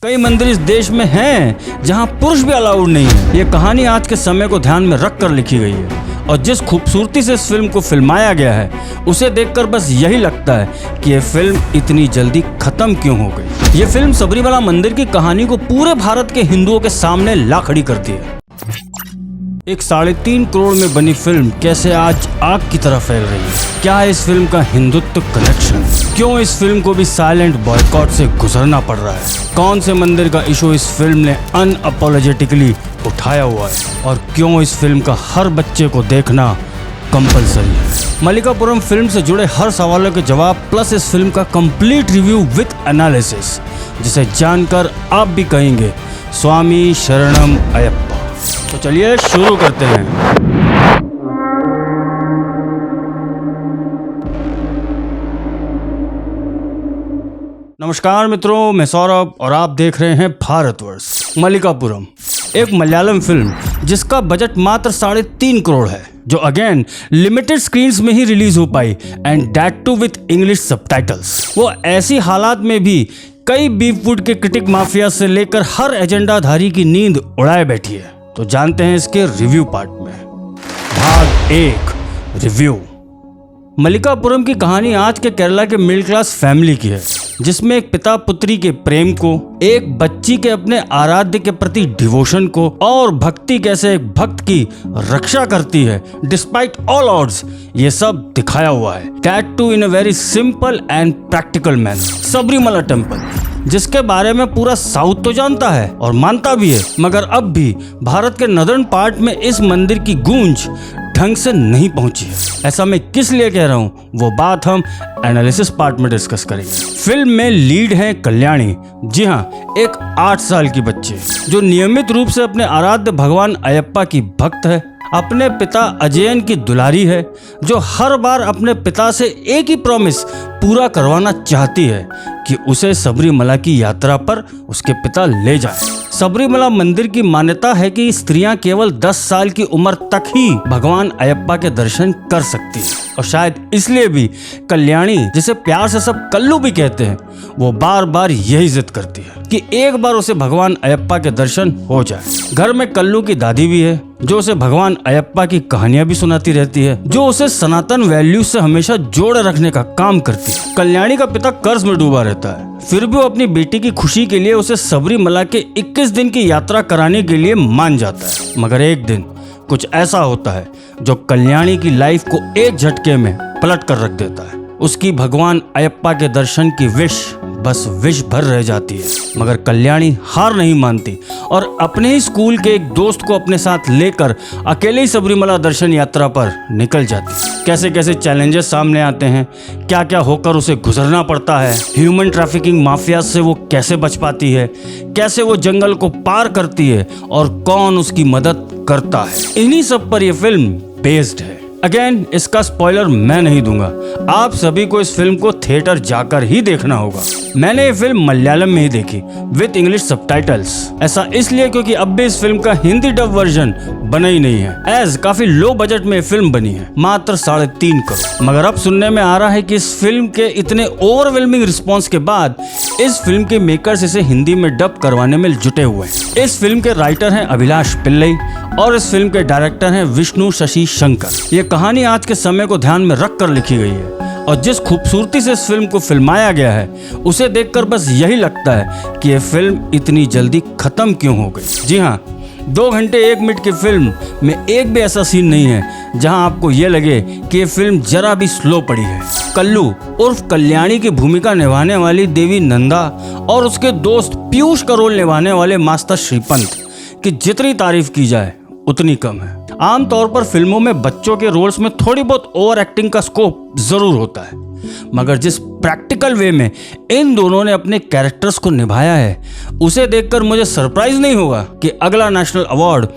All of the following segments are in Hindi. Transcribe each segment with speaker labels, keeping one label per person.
Speaker 1: कई मंदिर इस देश में हैं जहां पुरुष भी अलाउड नहीं है। ये कहानी आज के समय को ध्यान में रख कर लिखी गई है और जिस खूबसूरती से इस फिल्म को फिल्माया गया है उसे देखकर बस यही लगता है कि ये फिल्म इतनी जल्दी खत्म क्यों हो गई। ये फिल्म सबरीमला मंदिर की कहानी को पूरे भारत के हिंदुओं के सामने ला खड़ी करती है। एक 3.5 करोड़ में बनी फिल्म कैसे आज आग की तरह फैल रही है। क्या है इस फिल्म का हिंदुत्व कनेक्शन? क्यों इस फिल्म को भी साइलेंट बॉयकॉट से गुजरना पड़ रहा है? कौन से मंदिर का इशू इस फिल्म ने अनअपोलोजेटिकली उठाया हुआ है और क्यों इस फिल्म का हर बच्चे को देखना कंपलसरी है? मलिकापुरम फिल्म से जुड़े हर सवालों के जवाब प्लस इस फिल्म का कंप्लीट रिव्यू विद एनालिसिस, जिसे जानकर आप भी कहेंगे स्वामी शरणम अयप्पा। तो चलिए शुरू करते हैं। नमस्कार मित्रों, मैं सौरभ और आप देख रहे हैं भारतवर्ष। मलिकापुरम एक मलयालम फिल्म जिसका बजट मात्र 3.5 करोड़ है, जो अगेन लिमिटेड स्क्रीन्स में ही रिलीज हो पाई and that too with English subtitles. वो ऐसी हालात में भी कई बीफ फूड के क्रिटिक माफिया से लेकर हर एजेंडाधारी की नींद उड़ाए बैठी है। तो जानते हैं इसके रिव्यू पार्ट में। भाग 1, रिव्यू। मलिकापुरम की कहानी आज के केरला के मिडिल क्लास फैमिली की है, जिसमें एक पिता पुत्री के प्रेम को, एक बच्ची के अपने आराध्य के प्रति डिवोशन को और भक्ति कैसे एक भक्त की रक्षा करती है डिस्पाइट ऑल ऑड्स, ये सब दिखाया हुआ है। That too in a very simple and practical manner. Sabarimala temple, जिसके बारे में पूरा साउथ तो जानता है और मानता भी है, मगर अब भी भारत के नदर्न पार्ट में इस मंदिर की गूंज ढंग से नहीं पहुंची है। ऐसा मैं किस लिए कह रहा हूं, वो बात हम एनालिसिस पार्ट में डिस्कस करेंगे। फिल्म में लीड है कल्याणी। जी हाँ, एक 8 साल की बच्ची जो नियमित रूप से अपने आराध्य भगवान अयप्पा की भक्त है, अपने पिता अजयन की दुलारी है, जो हर बार अपने पिता से एक ही प्रॉमिस पूरा करवाना चाहती है कि उसे सबरीमला की यात्रा पर उसके पिता ले जाए। सबरीमला मंदिर की मान्यता है कि स्त्रियां केवल 10 साल की उम्र तक ही भगवान अयप्पा के दर्शन कर सकती हैं और शायद इसलिए भी कल्याणी, जिसे प्यार से सब कल्लू भी कहते हैं, वो बार बार यही जिद करती है कि एक बार उसे भगवान अयप्पा के दर्शन हो जाए। घर में कल्लू की दादी भी है, जो उसे भगवान अयप्पा की कहानियां भी सुनाती रहती है, जो उसे सनातन वैल्यूज से हमेशा जोड़े रखने का काम करती है। कल्याणी का पिता कर्ज में डूबा रहता है, फिर भी वो अपनी बेटी की खुशी के लिए उसे सबरीमला के 21 दिन की यात्रा कराने के लिए मान जाता है। मगर एक दिन कुछ ऐसा होता है जो कल्याणी की लाइफ को एक झटके में पलट कर रख देता है। उसकी भगवान अयप्पा के दर्शन की विश बस विश भर रह जाती है, मगर कल्याणी हार नहीं मानती और अपने ही स्कूल के एक दोस्त को अपने साथ लेकर अकेले ही सबरीमला दर्शन यात्रा पर निकल जाती है। कैसे कैसे चैलेंजेस सामने आते हैं, क्या क्या होकर उसे गुजरना पड़ता है, ह्यूमन ट्रैफिकिंग माफिया से वो कैसे बच पाती है, कैसे वो जंगल को पार करती है और कौन उसकी मदद करता है, इन्हीं सब पर यह फिल्म बेस्ड है। अगेन इसका स्पॉइलर मैं नहीं दूंगा, आप सभी को इस फिल्म को थिएटर जाकर ही देखना होगा। मैंने ये फिल्म मलयालम में ही देखी विद इंग्लिश सबटाइटल्स। ऐसा इसलिए क्योंकि अब भी इस फिल्म का हिंदी डब वर्जन बना ही नहीं है, एज काफी लो बजट में फिल्म बनी है, मात्र 3.5 करोड़। मगर अब सुनने में आ रहा है कि इस फिल्म के इतने ओवरवेलमिंग रिस्पॉन्स के बाद इस फिल्म के मेकर्स इसे हिंदी में डब करवाने में जुटे हुए हैं। इस फिल्म के राइटर हैं अभिलाष पिल्लई और इस फिल्म के डायरेक्टर हैं विष्णु शशि शंकर। ये कहानी आज के समय को ध्यान में रख कर लिखी गई है और जिस खूबसूरती से इस फिल्म को फिल्माया गया है उसे देखकर बस यही लगता है कि ये फिल्म इतनी जल्दी खत्म क्यों हो गई। जी हाँ, 2 घंटे 1 मिनट की फिल्म में एक भी ऐसा सीन नहीं है जहां आपको ये लगे कि ये फिल्म जरा भी स्लो पड़ी है। कल्लू उर्फ कल्याणी की भूमिका निभाने वाली देवी नंदा और उसके दोस्त पीयूष का रोल निभाने वाले मास्टर श्रीपंत की जितनी तारीफ की जाए उतनी कम है। आमतौर पर फिल्मों में बच्चों के रोल्स में थोड़ी बहुत ओवर एक्टिंग का स्कोप जरूर होता है, मगर जिस प्रैक्टिकल वे में इन दोनों ने अपने कैरेक्टर्स को निभाया है उसे देखकर मुझे सरप्राइज नहीं होगा कि अगला नेशनल अवार्ड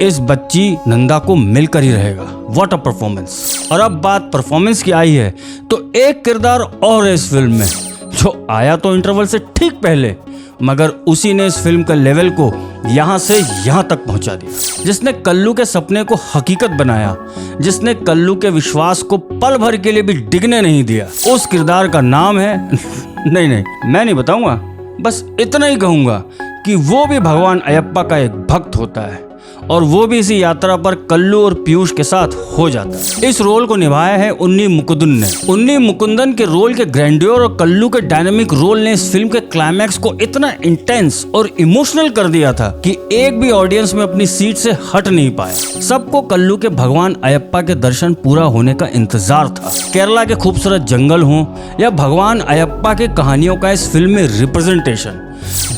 Speaker 1: इस बच्ची नंदा को मिलकर ही रहेगा। What a performance. और अब बात परफॉर्मेंस की आई है तो एक किरदार और है इस फिल्म में जो आया तो इंटरवल से ठीक पहले, मगर उसी ने इस फिल्म का लेवल को यहाँ से यहाँ तक पहुँचा दिया, जिसने कल्लू के सपने को हकीकत बनाया, जिसने कल्लू के विश्वास को पल भर के लिए भी डिगने नहीं दिया। उस किरदार का नाम है नहीं मैं नहीं बताऊंगा, बस इतना ही कहूँगा कि वो भी भगवान अयप्पा का एक भक्त होता है और वो भी इसी यात्रा पर कल्लू और पीयूष के साथ हो जाता है। इस रोल को निभाया है उन्नी मुकुंदन ने। उन्नी मुकुंदन के रोल के ग्रैंडियर और कल्लू के डायनामिक रोल ने इस फिल्म के क्लाइमैक्स को इतना इंटेंस और इमोशनल कर दिया था कि एक भी ऑडियंस में अपनी सीट से हट नहीं पाया। सबको कल्लू के भगवान अयप्पा के दर्शन पूरा होने का इंतजार था। केरला के खूबसूरत जंगल हों या भगवान अयप्पा की कहानियों का इस फिल्म में रिप्रेजेंटेशन,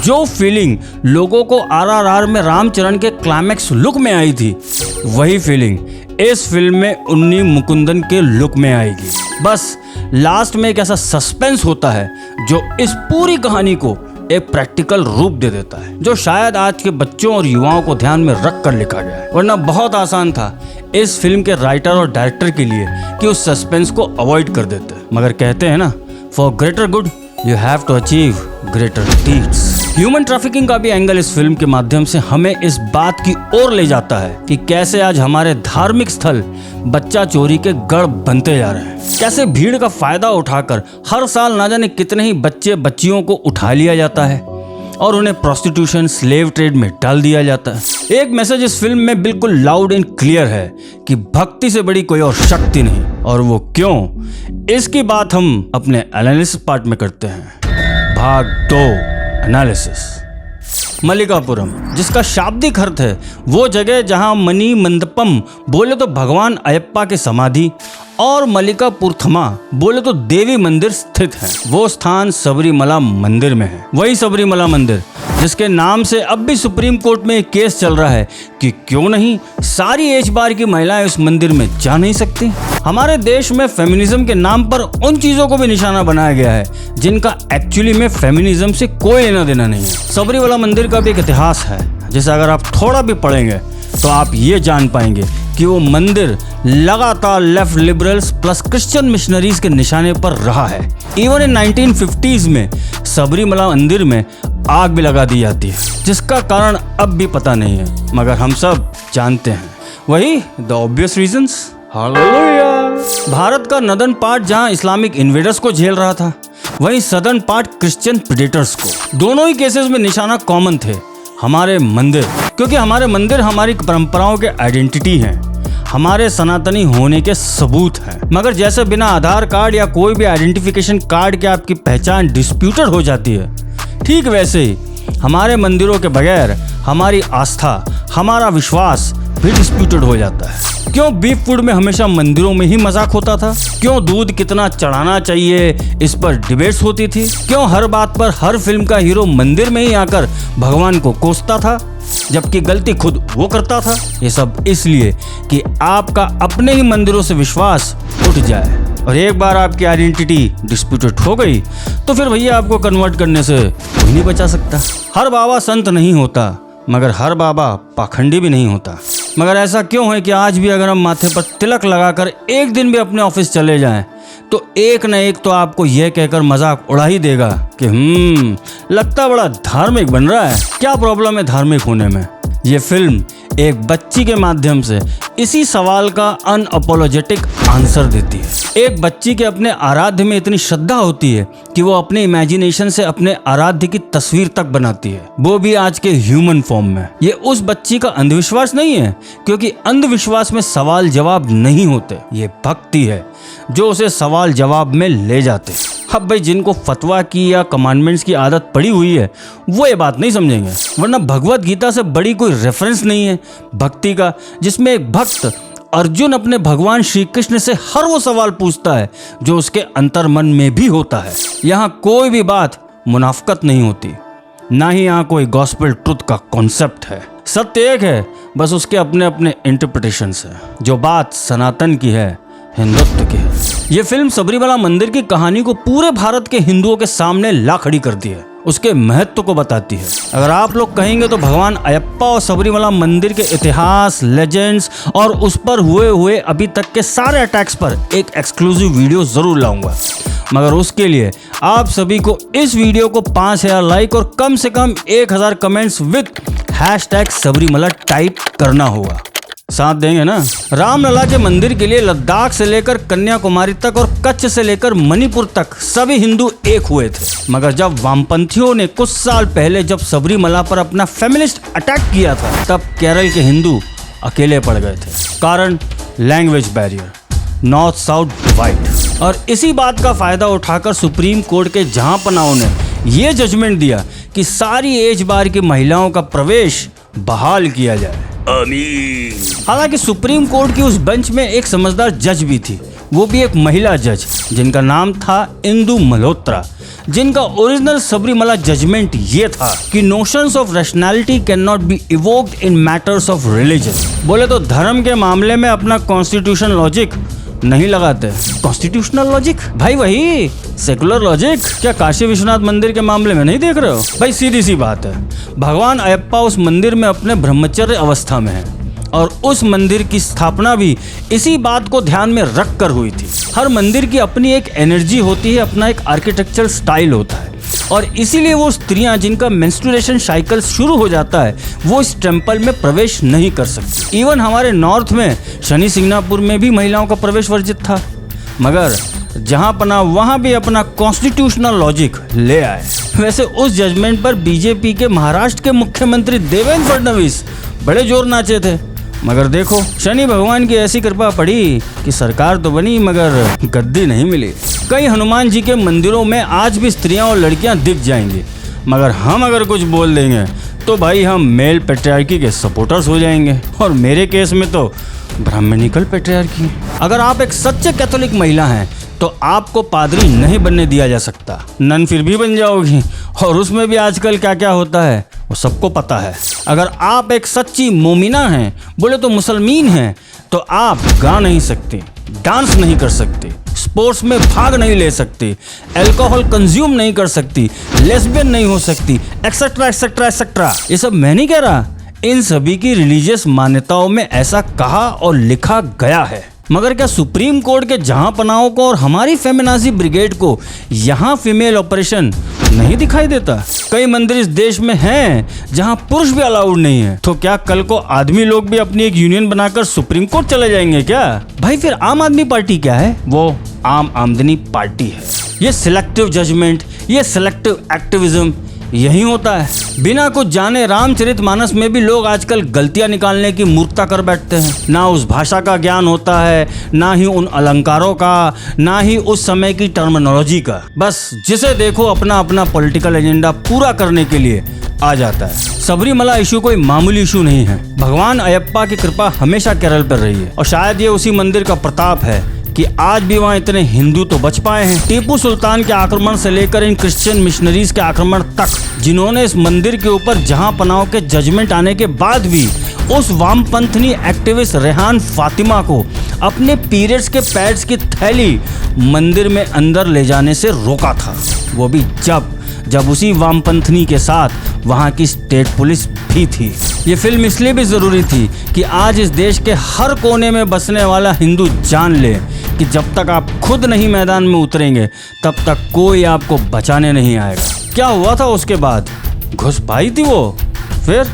Speaker 1: जो फीलिंग लोगों को RRR में रामचरण के क्लाइमैक्स लुक में आई थी, वही फीलिंग इस फिल्म में उन्नी मुकुंदन के लुक में आएगी। बस लास्ट में एक ऐसा सस्पेंस होता है जो इस पूरी कहानी को एक प्रैक्टिकल रूप दे देता है, जो शायद आज के बच्चों और युवाओं को ध्यान में रख कर लिखा गया है। वरना बहुत आसान था इस फिल्म के राइटर और डायरेक्टर के लिए कि उस सस्पेंस को अवॉइड कर देते। मगर कहते हैं ना, for greater good you have to achieve greater deeds. Human trafficking का भी एंगल इस फिल्म के माध्यम से हमें इस बात की ओर ले जाता है कि कैसे आज हमारे धार्मिक स्थल बच्चा चोरी के गढ़ बनते जा रहे हैं। कैसे भीड़ का फायदा उठाकर हर साल ना जाने कितने ही बच्चे बच्चियों को उठा लिया जाता है और उन्हें प्रोस्टिट्यूशन, स्लेव ट्रेड में डाल दिया जाता है। एक मैसेज इस फिल्म में बिल्कुल लाउड एंड क्लियर है कि भक्ति से बड़ी कोई और शक्ति नहीं। और वो क्यों, इसकी बात हम अपने एनालिसिस पार्ट में करते हैं। भाग 2, एनालिसिस। मल्लिकापुरम, जिसका शाब्दिक अर्थ है वो जगह जहां मणि मंडपम बोले तो भगवान अयप्पा के समाधि और मल्लिकापुरथमा बोले तो देवी मंदिर स्थित है। वो स्थान सबरीमला मंदिर में है। वही सबरीमला मंदिर जिसके नाम से अब भी सुप्रीम कोर्ट में एक केस चल रहा है कि क्यों नहीं सारी एज बार की महिलाएं उस मंदिर में जा नहीं सकती। हमारे देश में फेमिनिज्म के नाम पर उन चीजों को भी निशाना बनाया गया है जिनका एक्चुअली में फेमिनिज्म से कोई लेना देना नहीं है। सबरीमला मंदिर का भी एक इतिहास है जिसे अगर आप थोड़ा भी पढ़ेंगे तो आप ये जान पाएंगे कि वो मंदिर लगातार left liberals plus Christian missionaries के निशाने पर रहा है। इवन इन 1950s में सबरीमला मंदिर में आग भी लगा दी जाती है, जिसका कारण अब भी पता नहीं है, मगर हम सब जानते हैं। वही the obvious reasons. Hallelujah. Bharat का नदर्न पार्ट जहां इस्लामिक इन्वेडर्स को झेल रहा था, वहीं सदर्न पार्ट क्रिश्चियन प्रेडेटर्स को। दोनों ही केसेस में निशाना कॉमन थे, हमारे मंदिर। क्योंकि हमारे मंदिर हमारी परंपराओं के आइडेंटिटी हैं, हमारे सनातनी होने के सबूत हैं। मगर जैसे बिना आधार कार्ड या कोई भी आइडेंटिफिकेशन कार्ड के आपकी पहचान डिस्प्यूटेड हो जाती है, ठीक वैसे ही हमारे मंदिरों के बगैर हमारी आस्था, हमारा विश्वास भी डिस्प्यूटेड हो जाता है। क्यों बीफ फूड में हमेशा मंदिरों में ही मजाक होता था? क्यों दूध कितना चढ़ाना चाहिए इस पर डिबेट्स होती थी? क्यों हर बात पर हर फिल्म का हीरो मंदिर में ही आकर भगवान को कोसता था जबकि गलती खुद वो करता था? ये सब इसलिए कि आपका अपने ही मंदिरों से विश्वास उठ जाए। और एक बार आपकी आइडेंटिटी डिस्प्यूटेड हो गई तो फिर भैया आपको कन्वर्ट करने से कोई नहीं बचा सकता। हर बाबा संत नहीं होता, मगर हर बाबा पाखंडी भी नहीं होता। मगर ऐसा क्यों है कि आज भी अगर हम माथे पर तिलक लगाकर एक दिन भी अपने ऑफिस चले जाएं तो एक न एक तो आपको यह कहकर मजाक उड़ा ही देगा कि लगता बड़ा धार्मिक बन रहा है। क्या प्रॉब्लम है धार्मिक होने में? ये फिल्म एक बच्ची के माध्यम से इसी सवाल का अनअपोलोजेटिक आंसर देती है। एक बच्ची के अपने आराध्य में इतनी श्रद्धा होती है कि वो अपने इमेजिनेशन से अपने आराध्य की तस्वीर तक बनाती है, वो भी आज के ह्यूमन फॉर्म में। ये उस बच्ची का अंधविश्वास नहीं है, क्योंकि अंधविश्वास में सवाल जवाब नहीं होते। ये भक्ति है जो उसे सवाल जवाब में ले जाते। अब भाई जिनको फतवा की या कमांडमेंट्स की आदत पड़ी हुई है वो ये बात नहीं समझेंगे, वरना भगवत गीता से बड़ी कोई रेफरेंस नहीं है भक्ति का, जिसमें एक भक्त अर्जुन अपने भगवान श्री कृष्ण से हर वो सवाल पूछता है जो उसके अंतर मन में भी होता है। यहाँ कोई भी बात मुनाफकत नहीं होती, ना ही यहाँ कोई गॉस्पेल ट्रुथ का कॉन्सेप्ट है। सत्य एक है, बस उसके अपने अपने इंटरप्रिटेशंस है। जो बात सनातन की है, हिंदुत्व की है। ये फिल्म सबरीमला मंदिर की कहानी को पूरे भारत के हिंदुओं के सामने ला खड़ी करती है, उसके महत्व को बताती है। अगर आप लोग कहेंगे तो भगवान अयप्पा और सबरीमला मंदिर के इतिहास, लेजेंड्स और उस पर हुए अभी तक के सारे अटैक्स पर एक एक्सक्लूसिव वीडियो जरूर लाऊंगा। मगर उसके लिए आप सभी को इस वीडियो को 5000 लाइक और कम से कम 1000 कमेंट्स विद #सबरीमला टाइप करना होगा। साथ देंगे ना। रामलला के मंदिर के लिए लद्दाख से लेकर कन्याकुमारी तक और कच्छ से लेकर मणिपुर तक सभी हिंदू एक हुए थे, मगर जब वामपंथियों ने कुछ साल पहले जब सबरीमला पर अपना फेमिनिस्ट अटैक किया था, तब केरल के हिंदू अकेले पड़ गए थे। कारण language barrier, north south divide. और इसी बात का फायदा उठाकर सुप्रीम कोर्ट के जहांपनाहों ने ये जजमेंट दिया कि सारी एज बार की महिलाओं का प्रवेश बहाल किया जाए। हालांकि सुप्रीम कोर्ट की उस बेंच में एक समझदार जज भी थी, वो भी एक महिला जज, जिनका नाम था इंदु मल्होत्रा, जिनका ओरिजिनल सबरीमला जजमेंट ये था कि notions of rationality can not be evoked in matters of religion. बोले तो धर्म के मामले में अपना कॉन्स्टिट्यूशन लॉजिक नहीं लगाते। कॉन्स्टिट्यूशनल लॉजिक भाई, वही सेकुलर लॉजिक। क्या काशी विश्वनाथ मंदिर के मामले में नहीं देख रहे हो भाई? सीधी सी बात है, भगवान अयप्पा उस मंदिर में अपने ब्रह्मचर्य अवस्था में है और उस मंदिर की स्थापना भी इसी बात को ध्यान में रख कर हुई थी। हर मंदिर की अपनी एक एनर्जी होती है, अपना एक आर्किटेक्चरल स्टाइल होता है, और इसीलिए वो स्त्रियां जिनका मेंस्ट्रुएशन साइकिल शुरू हो जाता है वो इस टेम्पल में प्रवेश नहीं कर सकती। इवन हमारे नॉर्थ में शनि सिंगनापुर में भी महिलाओं का प्रवेश वर्जित था, मगर जहां पना वहां भी अपना कॉन्स्टिट्यूशनल लॉजिक ले आए। वैसे उस जजमेंट पर बीजेपी के महाराष्ट्र के मुख्यमंत्री देवेंद्र फडणवीस बड़े जोर नाचे थे, मगर देखो शनि भगवान की ऐसी कृपा पड़ी कि सरकार तो बनी मगर गद्दी नहीं मिली। कई हनुमान जी के मंदिरों में आज भी स्त्रियां और लड़कियां दिख जाएंगी, मगर हम अगर कुछ बोल देंगे तो भाई हम मेल पैट्रियार्की के सपोर्टर्स हो जाएंगे, और मेरे केस में तो ब्राह्मणिकल पैट्रियार्की। अगर आप एक सच्चे कैथोलिक महिला हैं तो आपको पादरी नहीं बनने दिया जा सकता, नन फिर भी बन जाओगी, और उसमें भी आजकल क्या क्या होता है वो सबको पता है। अगर आप एक सच्ची मोमिना हैं, बोले तो मुसलमान हैं, तो आप गा नहीं सकते, डांस नहीं कर सकते, स्पोर्ट्स में भाग नहीं ले सकते, अल्कोहल कंज्यूम नहीं कर सकती, लेस्बियन नहीं हो सकती, एक्सेट्रा एक्सेट्रा एक्सेट्रा। ये सब मैं नहीं कह रहा, इन सभी की रिलीजियस मान्यताओं में ऐसा कहा और लिखा गया है। मगर क्या सुप्रीम कोर्ट के जहांपनाहों को और हमारी फेमिनाजी ब्रिगेड को यहाँ फीमेल ऑपरेशन नहीं दिखाई देता? कई मंदिर इस देश में हैं जहाँ पुरुष भी अलाउड नहीं है, तो क्या कल को आदमी लोग भी अपनी एक यूनियन बनाकर सुप्रीम कोर्ट चले जाएंगे क्या? भाई फिर आम आदमी पार्टी क्या है? वो आम आमदनी पार्टी है। ये सिलेक्टिव जजमेंट, ये सिलेक्टिव एक्टिविज्म यही होता है। बिना कुछ जाने रामचरितमानस में भी लोग आजकल गलतियां निकालने की मूर्खता कर बैठते हैं। ना उस भाषा का ज्ञान होता है, ना ही उन अलंकारों का, ना ही उस समय की टर्मिनोलॉजी का। बस जिसे देखो अपना अपना पॉलिटिकल एजेंडा पूरा करने के लिए आ जाता है। सबरीमला इशू कोई मामूली इशू नहीं है। भगवान अयप्पा की कृपा हमेशा केरल पर रही है, और शायद ये उसी मंदिर का प्रताप है कि आज भी वहाँ इतने हिंदू तो बच पाए हैं। टीपू सुल्तान के आक्रमण से लेकर इन क्रिश्चियन मिशनरीज के आक्रमण तक, जिन्होंने इस मंदिर के ऊपर जहां पनाह के जजमेंट आने के बाद भी उस वामपंथी एक्टिविस्ट रेहान फातिमा को अपने पीरियड्स के पैड्स की थैली मंदिर में अंदर ले जाने से रोका था, वो भी जब उसी वामपंथी के साथ वहाँ की स्टेट पुलिस भी थी। ये फिल्म इसलिए भी ज़रूरी थी कि आज इस देश के हर कोने में बसने वाला हिंदू जान ले कि जब तक आप खुद नहीं मैदान में उतरेंगे तब तक कोई आपको बचाने नहीं आएगा। क्या हुआ था उसके बाद? घुस पाई थी वो फिर।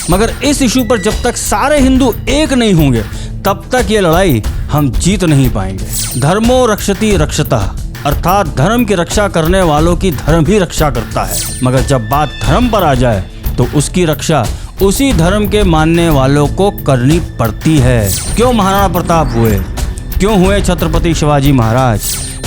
Speaker 1: मगर इस इशू पर जब तक सारे हिंदू एक नहीं होंगे तब तक ये लड़ाई हम जीत नहीं पाएंगे। धर्मो रक्षति रक्षतः, अर्थात धर्म की रक्षा करने वालों की धर्म ही रक्षा करता है। मगर जब बात धर्म पर आ जाए तो उसकी रक्षा उसी धर्म के मानने वालों को करनी पड़ती है। क्यों महाराणा प्रताप हुए, क्यों हुए छत्रपति शिवाजी महाराज,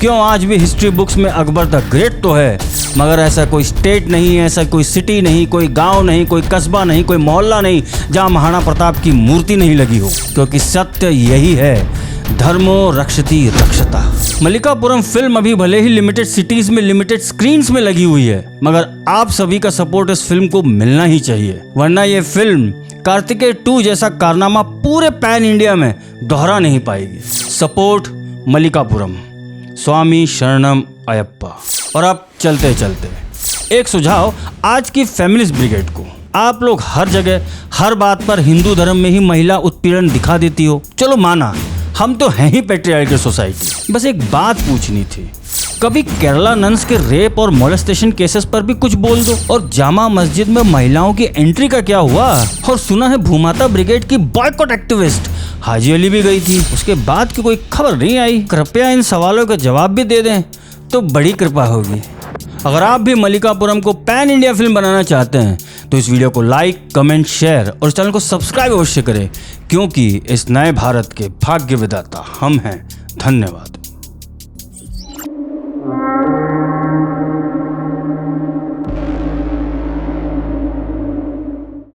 Speaker 1: क्यों आज भी हिस्ट्री बुक्स में अकबर द ग्रेट तो है, मगर ऐसा कोई स्टेट नहीं, ऐसा कोई सिटी नहीं, कोई गांव नहीं, कोई कस्बा नहीं, कोई मोहल्ला नहीं जहां महाराणा प्रताप की मूर्ति नहीं लगी हो। क्योंकि सत्य यही है, धर्मो रक्षति रक्षता। मल्लिकापुरम फिल्म अभी भले ही लिमिटेड सिटीज में लिमिटेड स्क्रीन्स में लगी हुई है, मगर आप सभी का सपोर्ट इस फिल्म को मिलना ही चाहिए, वरना ये फिल्म कार्तिकेय 2 जैसा कारनामा पूरे पैन इंडिया में दोहरा नहीं पाएगी। सपोर्ट मल्लिकापुरम, स्वामी शरणम अयप्पा। और अब चलते चलते एक सुझाव आज की फेमिनिस्ट ब्रिगेड को। आप लोग हर जगह हर बात पर हिंदू धर्म में ही महिला उत्पीड़न दिखा देती हो, चलो माना हम तो हैं ही पैट्रियार्कल सोसाइटी, बस एक बात पूछनी थी, कभी केरला नन्स के रेप और मोलेस्टेशन केसेस पर भी कुछ बोल दो। और जामा मस्जिद में महिलाओं की एंट्री का क्या हुआ? और सुना है भूमाता ब्रिगेड की बॉयकॉट एक्टिविस्ट हाजी अली भी गई थी, उसके बाद की कोई खबर नहीं आई। कृपया इन सवालों का जवाब भी दे दें तो बड़ी कृपा होगी। अगर आप भी मलिकापुरम को पैन इंडिया फिल्म बनाना चाहते हैं तो इस वीडियो को लाइक, कमेंट, शेयर और इस चैनल को सब्सक्राइब अवश्य करें, क्योंकि इस नए भारत के भाग्य विधाता हम हैं। धन्यवाद।